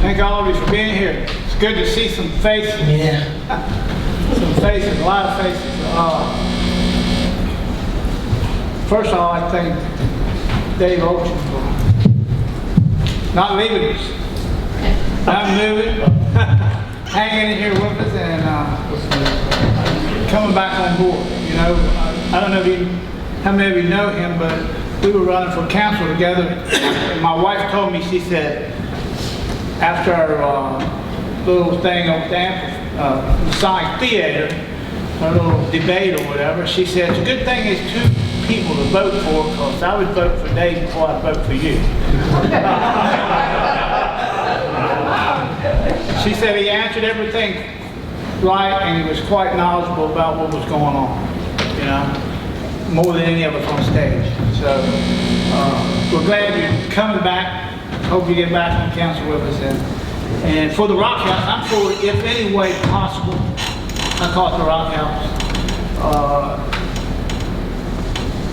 Thank all of you for being here. It's good to see some faces. Yeah. Some faces, a lot of faces. First of all, I thank Dave Ocean for not leaving us. Not moving, hanging in here with us and coming back on board. You know, I don't know how many of you know him, but we were running for council together. And my wife told me, she said, after our little thing over the Sonic Theater, our little debate or whatever, she said, it's a good thing there's two people to vote for, because I would vote for Dave before I'd vote for you. She said he answered everything right, and he was quite knowledgeable about what was going on, you know, more than any of us on stage. So we're glad you're coming back. Hope you get back on council with us. And for the Rock House, I'm for, if any way possible, I call it the Rock House,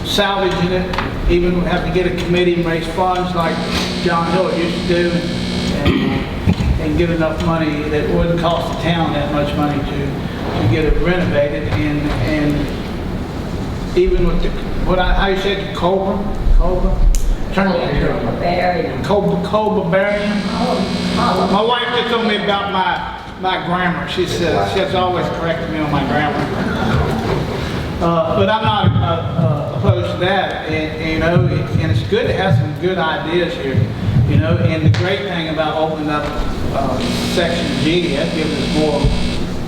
salvaging it, even we have to get a committee and raise funds like John Hill used to do, and get enough money that wouldn't cost the town that much money to get it renovated. And even with the, how you said, Cobra? Barbarian. Barbarian. My wife just told me about my grammar. She says she has always corrected me on my grammar. But I'm not opposed to that, and you know, and it's good to have some good ideas here, you know. And the great thing about opening up Section G, that gives us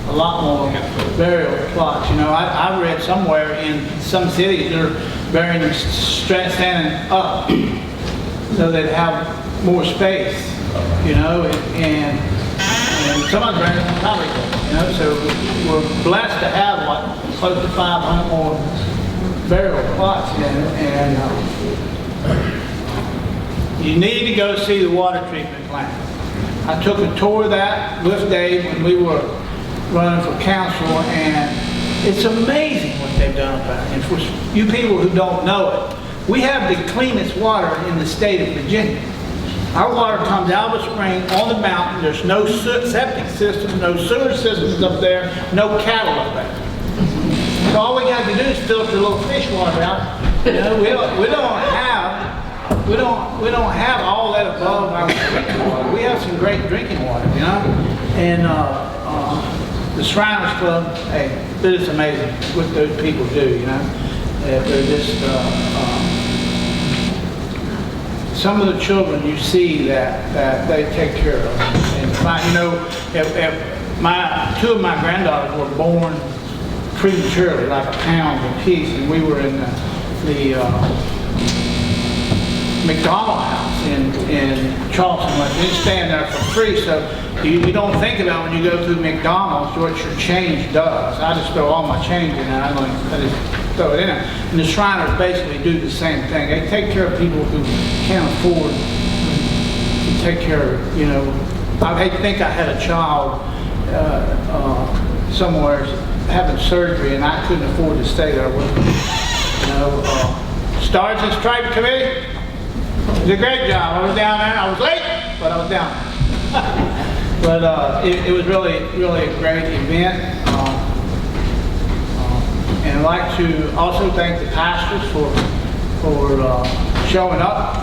a lot more burial plots. You know, I read somewhere in some cities they're burying them standing up, so they'd have more space, you know, and some of them burying them on top of each other, you know. So we're blessed to have close to 500 more burial plots, and you need to go see the water treatment plant. I took a tour of that with Dave when we were running for council, and it's amazing what they've done about it. And for you people who don't know it, we have the cleanest water in the state of Virginia. Our water comes out of a spring on the mountain. There's no septic system, no sewer systems up there, no cattle up there. So all we got to do is filter a little fish water out. You know, we don't have all that above our drinking water. We have some great drinking water, you know. And the Shriners Club, hey, they're just amazing what those people do, you know. They're just some of the children you see that they take care of. And you know, two of my granddaughters were born prematurely, like a pound apiece, and we were in the McDonald house in Charleston. Like, they stand there for free, so you don't think about when you go through McDonald's what your change does. I just throw all my change in there. I just throw it in there. And the Shriners basically do the same thing. They take care of people who can't afford to take care of, you know. I think I had a child somewhere having surgery, and I couldn't afford to stay there with them. You know, Stars and Stripes Committee did a great job. I was down there. I was late, but I was down there. But it was really a great event. And I'd like to also thank the pastors for showing up.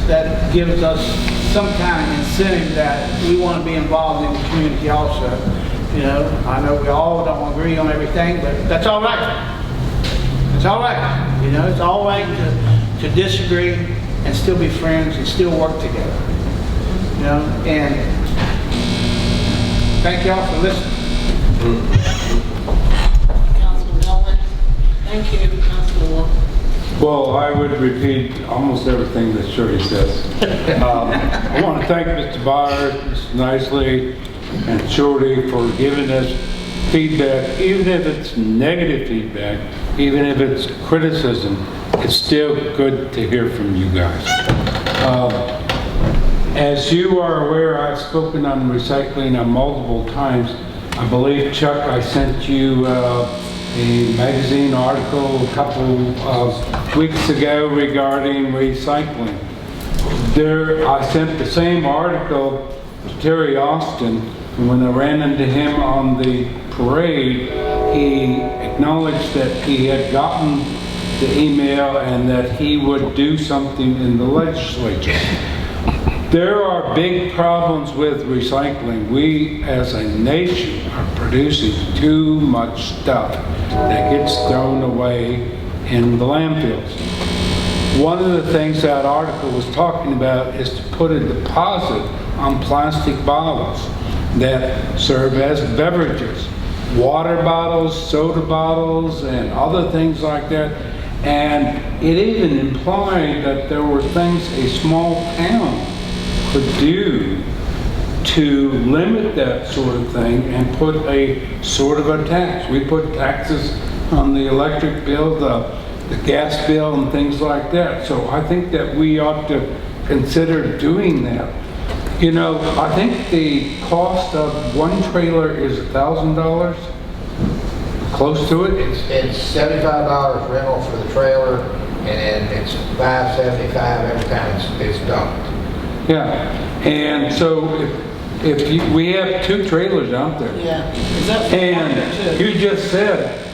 That gives us some kind of incentive that we want to be involved in the community also. You know, I know we all don't agree on everything, but that's all right. It's all right. You know, it's all right to disagree and still be friends and still work together. You know, and thank y'all for listening. Councilman Nolan. Thank you, Councilman Wolf. Well, I would repeat almost everything that Shirley says. I want to thank Mr. Byers, Mr. Nicely, and Shorty for giving us feedback, even if it's negative feedback, even if it's criticism. It's still good to hear from you guys. As you are aware, I've spoken on recycling multiple times. I believe, Chuck, I sent you a magazine article a couple of weeks ago regarding recycling. I sent the same article to Terry Austin, and when I ran into him on the parade, he acknowledged that he had gotten the email and that he would do something in the legislature. There are big problems with recycling. We as a nation are producing too much stuff that gets thrown away in the landfills. One of the things that article was talking about is to put a deposit on plastic bottles that serve as beverages. Water bottles, soda bottles, and other things like that. And it even implied that there were things a small town could do to limit that sort of thing and put a sort of a tax. We put taxes on the electric bill, the gas bill, and things like that. So I think that we ought to consider doing that. You know, I think the cost of one trailer is $1,000, close to it. It's $75 rental for the trailer, and then it's $5.75 every time it's dumped. Yeah, and so if we have 2 trailers out there. Yeah. Is that And you just said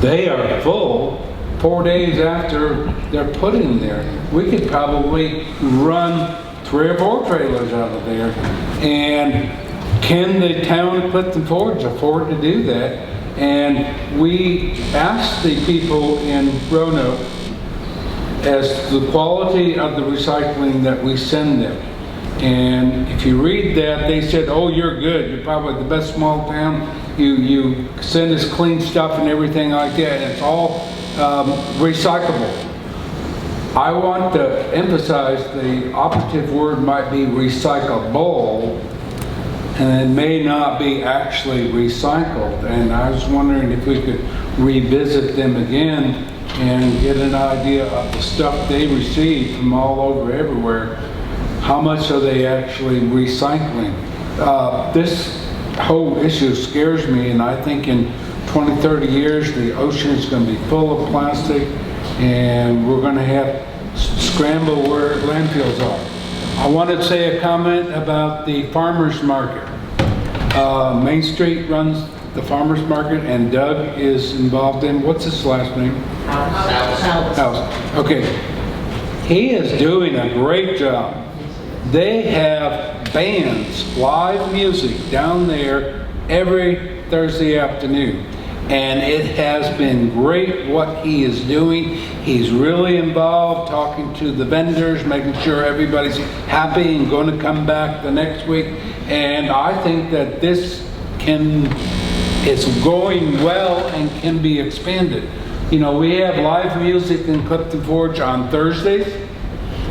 they are full 4 days after they're put in there. We could probably run 3 or 4 trailers out of there. And can the town of Clifton Forge afford to do that? And we asked the people in Roanoke as to the quality of the recycling that we send them. And if you read that, they said, oh, you're good. You're probably the best small town. You send us clean stuff and everything like that. And it's all recyclable. I want to emphasize the operative word might be recyclable, and it may not be actually recycled. And I was wondering if we could revisit them again and get an idea of the stuff they receive from all over everywhere. How much are they actually recycling? This whole issue scares me, and I think in 20, 30 years the ocean is going to be full of plastic, and we're going to have scramble where landfills are. I want to say a comment about the farmers market. Main Street runs the farmers market, and Doug is involved in, what's his last name? House. Okay. He is doing a great job. They have bands, live music down there every Thursday afternoon. And it has been great what he is doing. He's really involved, talking to the vendors, making sure everybody's happy and going to come back the next week. And I think that this is going well and can be expanded. You know, we have live music in Clifton Forge on Thursdays.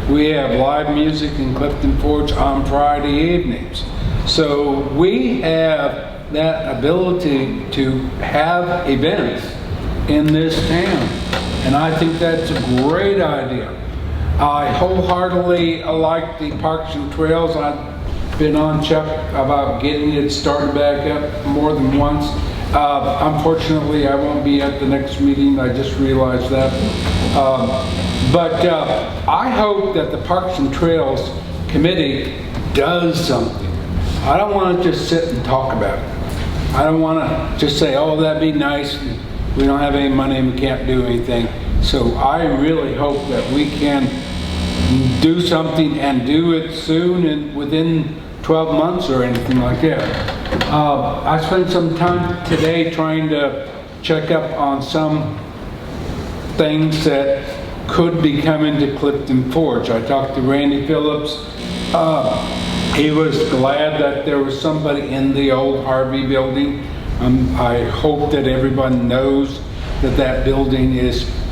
We have live music in Clifton Forge on Friday evenings. So we have that ability to have events in this town. And I think that's a great idea. I wholeheartedly like the Parks and Trails. I've been on Chuck about getting it started back up more than once. Unfortunately, I won't be at the next meeting. I just realized that. But I hope that the Parks and Trails Committee does something. I don't want to just sit and talk about it. I don't want to just say, oh, that'd be nice. We don't have any money and we can't do anything. So I really hope that we can do something and do it soon and within 12 months or anything like that. I spent some time today trying to check up on some things that could be coming to Clifton Forge. I talked to Randy Phillips. He was glad that there was somebody in the old Harvey building. I hope that everyone knows that that building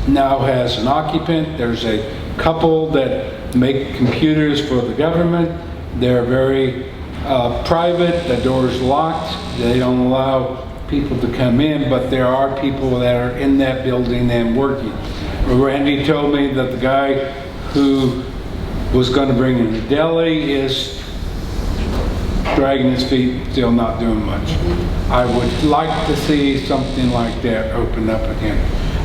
now has an occupant. There's a couple that make computers for the government. They're very private. The door's locked. They don't allow people to come in, but there are people that are in that building and working. Randy told me that the guy who was going to bring in the deli is dragging his feet, still not doing much. I would like to see something like that open up again.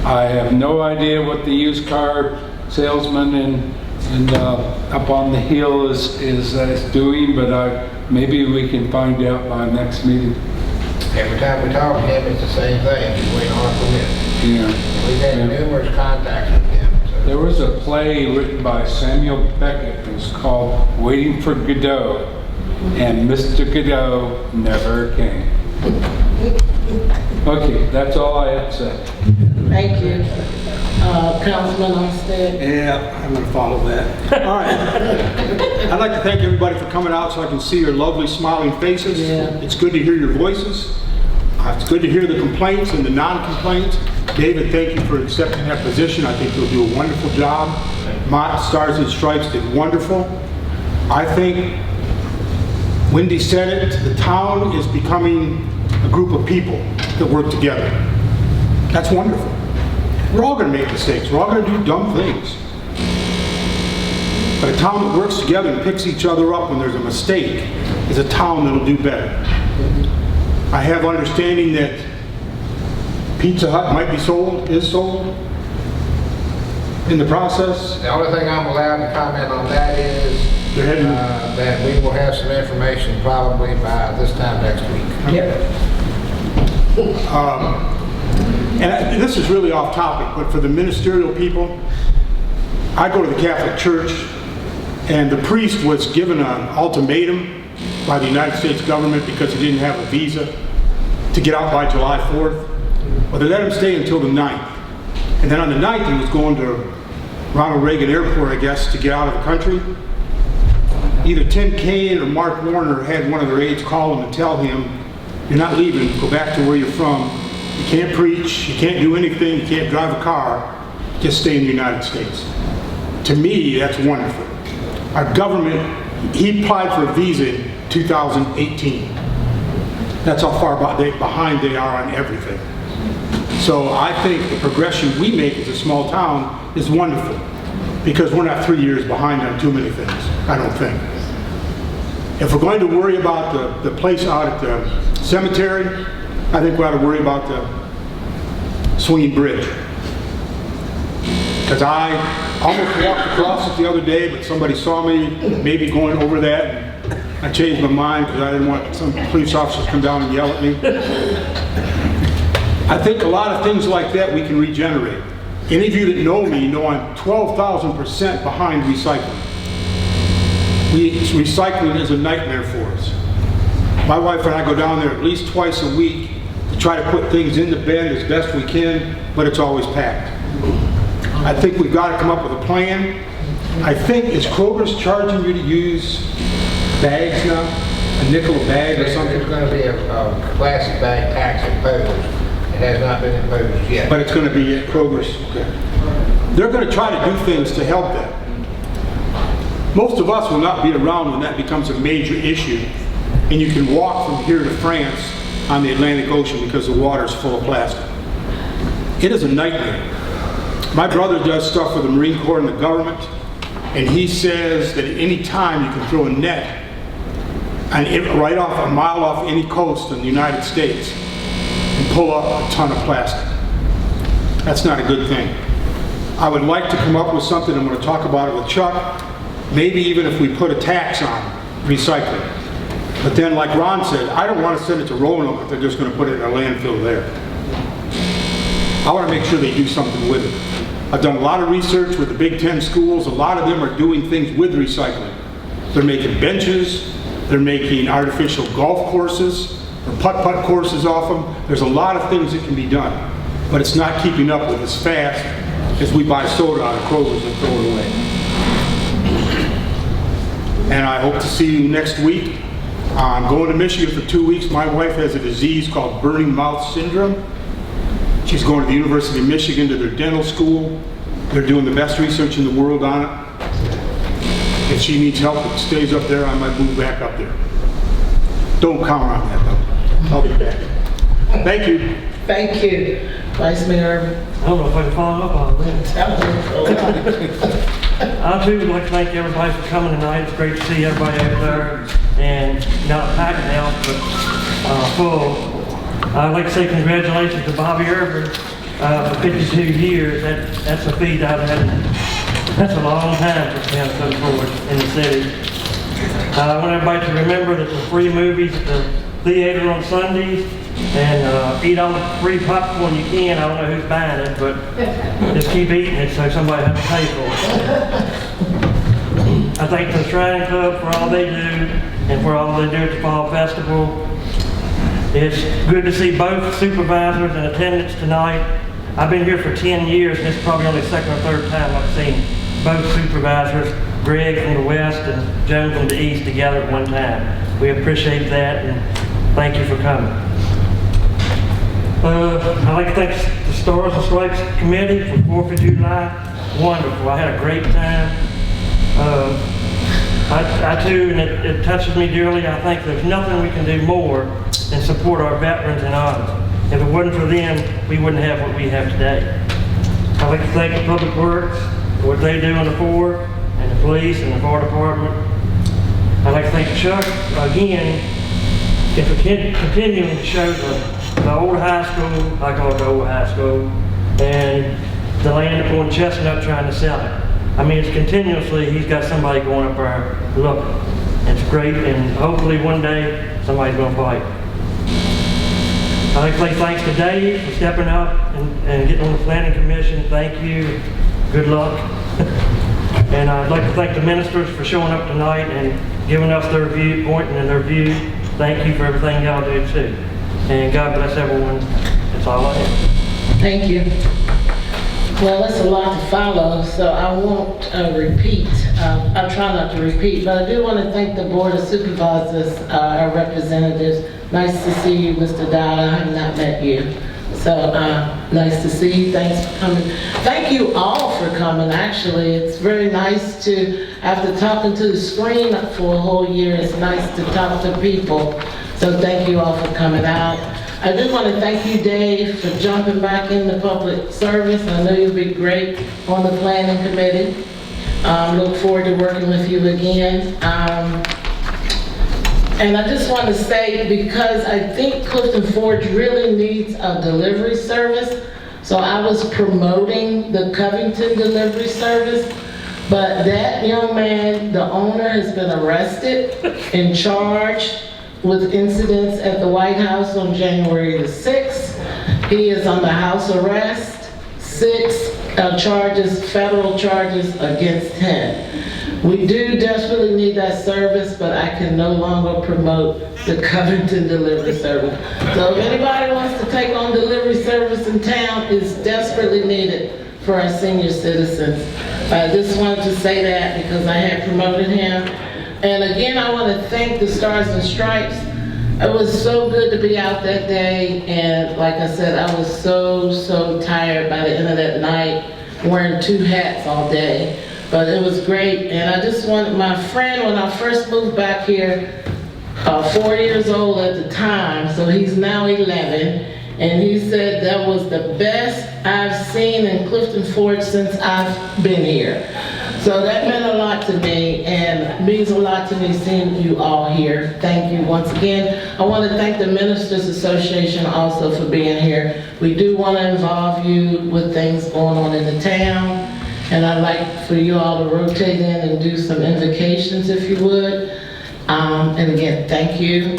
I have no idea what the used car salesman in and up on the hill is doing, but maybe we can find out by next meeting. Every time we talk to him, it's the same thing, he's waiting on a permit. Yeah. We've had numerous contacts with him, so. There was a play written by Samuel Beckett. It was called Waiting for Godot, and Mr. Godot never came. Okay, that's all I have to say. Thank you. Councilman Armstead. Yeah, I'm going to follow that. All right. I'd like to thank everybody for coming out so I can see your lovely smiling faces. Yeah. It's good to hear your voices. It's good to hear the complaints and the non-complaints. David, thank you for accepting that position. I think you'll do a wonderful job. My Stars and Stripes did wonderful. I think Wendy said it, the town is becoming a group of people that work together. That's wonderful. We're all going to make mistakes. We're all going to do dumb things. But a town that works together and picks each other up when there's a mistake is a town that'll do better. I have understanding that Pizza Hut might be sold, is sold in the process. The only thing I'm allowed to comment on that is They're heading- that we will have some information probably by this time next week. And this is really off topic, but for the ministerial people, I go to the Catholic Church, and the priest was given an ultimatum by the United States government because he didn't have a visa to get out by July 4th. Well, they let him stay until the 9th. And then on the 9th, he was going to Ronald Reagan Airport, I guess, to get out of the country. Either Tim Kaine or Mark Warner had one of their aides call him and tell him, you're not leaving, go back to where you're from. You can't preach, you can't do anything, you can't drive a car, just stay in the United States. To me, that's wonderful. Our government, he applied for a visa in 2018. That's how far behind they are on everything. So I think the progression we make as a small town is wonderful, because we're not 3 years behind on too many things, I don't think. If we're going to worry about the place out at the cemetery, I think we ought to worry about the swinging bridge. Because I almost walked across it the other day, but somebody saw me maybe going over that. I changed my mind because I didn't want some police officers to come down and yell at me. I think a lot of things like that we can regenerate. Any of you that know me know I'm 12,000% behind recycling. Recycling is a nightmare for us. My wife and I go down there at least twice a week to try to put things in the bin as best we can, but it's always packed. I think we've got to come up with a plan. I think, is Kroger's charging you to use bags now? A nickel a bag or something? There's going to be a plastic bag tax imposed. It has not been imposed yet. But it's going to be at Kroger's. Okay. They're going to try to do things to help that. Most of us will not be around when that becomes a major issue, and you can walk from here to France on the Atlantic Ocean because the water is full of plastic. It is a nightmare. My brother does stuff for the Marine Corps and the government, and he says that at any time you can throw a net and right off a mile off any coast in the United States and pull up a ton of plastic. That's not a good thing. I would like to come up with something. I'm going to talk about it with Chuck. Maybe even if we put a tax on recycling. But then, like Ron said, I don't want to send it to Roanoke if they're just going to put it in a landfill there. I want to make sure they do something with it. I've done a lot of research with the Big Ten schools. A lot of them are doing things with recycling. They're making benches, they're making artificial golf courses, or putt-putt courses off them. There's a lot of things that can be done, but it's not keeping up with as fast as we buy soda out of Kroger's and throw it away. And I hope to see you next week. I'm going to Michigan for 2 weeks. My wife has a disease called burning mouth syndrome. She's going to the University of Michigan to their dental school. They're doing the best research in the world on it. If she needs help, if it stays up there, I might move back up there. Don't count on that though. I'll be back. Thank you. Thank you, Vice Mayor Irvin. I don't know if I can follow up on that. I too would like to thank everybody for coming tonight. It's great to see everybody out there, and not packed now, but full. I'd like to say congratulations to Bobby Irvin for 52 years. That's a feat I've had That's a long time for town Clifton Forge in the city. I want everybody to remember that the free movies at the theater on Sundays, and eat all the free popcorn you can. I don't know who's buying it, but just keep eating it so somebody has to pay for it. I thank the Shrine Club for all they do and for all they do at the Fall Festival. It's good to see both supervisors in attendance tonight. I've been here for 10 years, and it's probably only the second or third time I've seen both supervisors, Greg from the west and Joan from the east, together at one time. We appreciate that, and thank you for coming. I'd like to thank the Stars and Stripes Committee for 4th of July. Wonderful. I had a great time. I too, and it touches me dearly, I think there's nothing we can do more than support our veterans and others. If it wasn't for them, we wouldn't have what we have today. I'd like to thank the Public Works for what they do on the Ford, and the police and the fire department. I'd like to thank Chuck again for continuing to show the old high school, I call it the old high school, and the land up on Chestnut trying to sell it. I mean, it's continuously, he's got somebody going up there looking. It's great, and hopefully one day somebody's going to fight. I'd like to say thanks to Dave for stepping up and getting on the planning commission. Thank you. Good luck. And I'd like to thank the ministers for showing up tonight and giving us their viewpoint and their view. Thank you for everything y'all do too. And God bless everyone. That's all I have. Thank you. Well, that's a lot to follow, so I won't repeat. I'll try not to repeat, but I do want to thank the Board of Supervisors, our representatives. Nice to see you, Mr. Dowd. I have not met you. So, nice to see you. Thanks for coming. Thank you all for coming, actually. It's very nice to, after talking to the screen for a whole year, it's nice to talk to people. So thank you all for coming out. I do want to thank you, Dave, for jumping back into public service. I know you'll be great on the planning committee. Look forward to working with you again. And I just want to say, because I think Clifton Forge really needs a delivery service, so I was promoting the Covington delivery service, but that young man, the owner, has been arrested and charged with incidents at the White House on January the 6th. He is under house arrest, 6 charges, federal charges against him. We do desperately need that service, but I can no longer promote the Covington delivery service. So if anybody wants to take on delivery service in town, it's desperately needed for our senior citizens. I just wanted to say that because I had promoted him. And again, I want to thank the Stars and Stripes. It was so good to be out that day, and like I said, I was so tired by the end of that night, wearing 2 hats all day. But it was great, and I just wanted my friend, when I first moved back here, 4 years old at the time, so he's now 11, and he said that was the best I've seen in Clifton Forge since I've been here. So that meant a lot to me, and means a lot to me seeing you all here. Thank you once again. I want to thank the Ministers Association also for being here. We do want to involve you with things going on in the town, and I'd like for you all to rotate in and do some invocations if you would. And again, thank you.